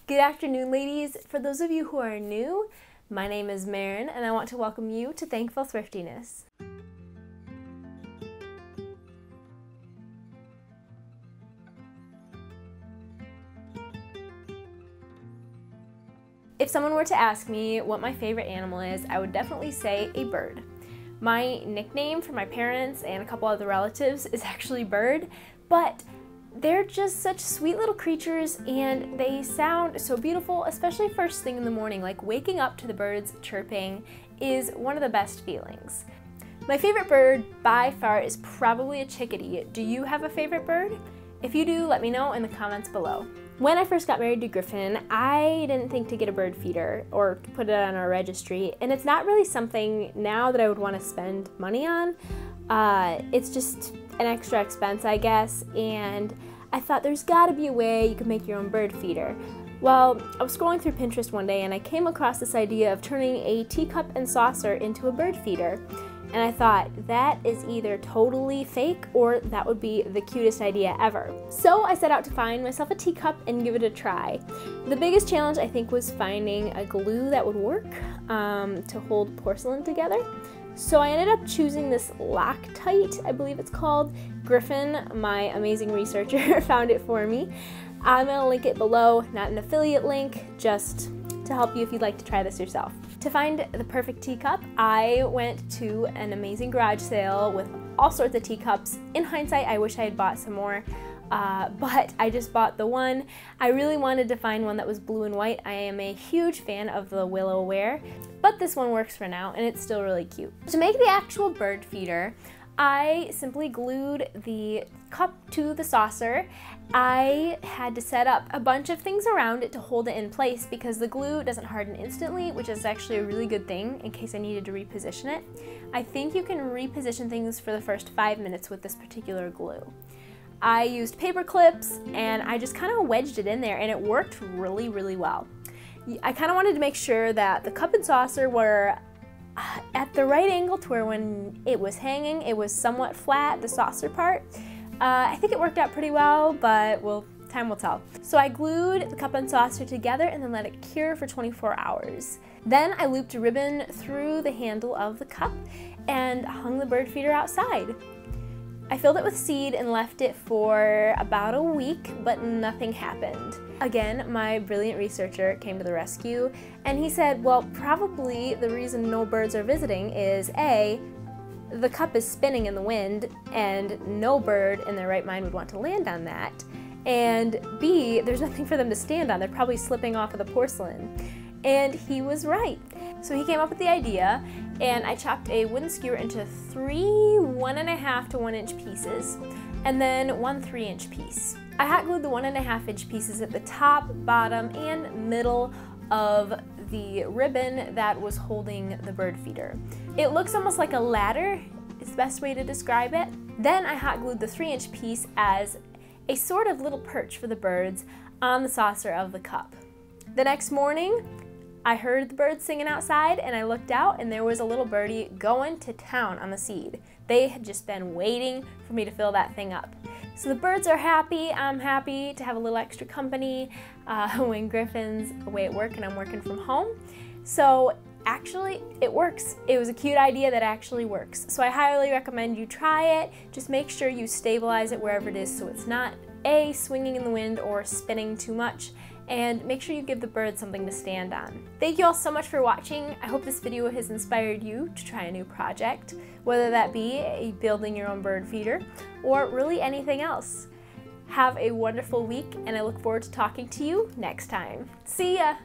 Good afternoon, ladies. For those of you who are new, my name is Marin, and I want to welcome you to Thankful Thriftiness. If someone were to ask me what my favorite animal is, I would definitely say a bird. My nickname for my parents and a couple other relatives is actually Bird, but they're just such sweet little creatures and they sound so beautiful, especially first thing in the morning. Like waking up to the birds chirping is one of the best feelings. My favorite bird by far is probably a chickadee. Do you have a favorite bird? If you do, let me know in the comments below. When I first got married to Griffin, I didn't think to get a bird feeder or to put it on our registry, and it's not really something now that I would want to spend money on. It's just an extra expense, I guess, and I thought there's gotta be a way you could make your own bird feeder. Well, I was scrolling through Pinterest one day and I came across this idea of turning a teacup and saucer into a bird feeder. And I thought, that is either totally fake or that would be the cutest idea ever. So I set out to find myself a teacup and give it a try. The biggest challenge I think was finding a glue that would work to hold porcelain together. So I ended up choosing this Loctite, I believe it's called. Griffin, my amazing researcher, found it for me. I'm gonna link it below, not an affiliate link, just to help you if you'd like to try this yourself. To find the perfect teacup, I went to an amazing garage sale with all sorts of teacups. In hindsight, I wish I had bought some more, but I just bought the one. I really wanted to find one that was blue and white. I am a huge fan of the willow ware, but this one works for now and it's still really cute. To make the actual bird feeder, I simply glued the cup to the saucer. I had to set up a bunch of things around it to hold it in place because the glue doesn't harden instantly, which is actually a really good thing in case I needed to reposition it. I think you can reposition things for the first 5 minutes with this particular glue. I used paper clips and I just kind of wedged it in there and it worked really, really well. I kind of wanted to make sure that the cup and saucer were at the right angle to where when it was hanging, it was somewhat flat, the saucer part. I think it worked out pretty well, but time will tell. So I glued the cup and saucer together and then let it cure for 24 hours. Then I looped a ribbon through the handle of the cup and hung the bird feeder outside. I filled it with seed and left it for about a week, but nothing happened. Again, my brilliant researcher came to the rescue and he said, well, probably the reason no birds are visiting is A, the cup is spinning in the wind and no bird in their right mind would want to land on that, and B, there's nothing for them to stand on. They're probably slipping off of the porcelain. And he was right. So he came up with the idea and I chopped a wooden skewer into 3 1.5 to 1 inch pieces and then 1 3-inch piece. I hot glued the 1.5 inch pieces at the top, bottom, and middle of the ribbon that was holding the bird feeder. It looks almost like a ladder, is the best way to describe it. Then I hot glued the 3-inch piece as a sort of little perch for the birds on the saucer of the cup. The next morning, I heard the birds singing outside and I looked out and there was a little birdie going to town on the seed. They had just been waiting for me to fill that thing up. So the birds are happy, I'm happy to have a little extra company when Griffin's away at work and I'm working from home. So actually, it works. It was a cute idea that actually works. So I highly recommend you try it. Just make sure you stabilize it wherever it is so it's not A, swinging in the wind or spinning too much. And make sure you give the birds something to stand on. Thank you all so much for watching. I hope this video has inspired you to try a new project, whether that be building your own bird feeder or really anything else. Have a wonderful week and I look forward to talking to you next time. See ya!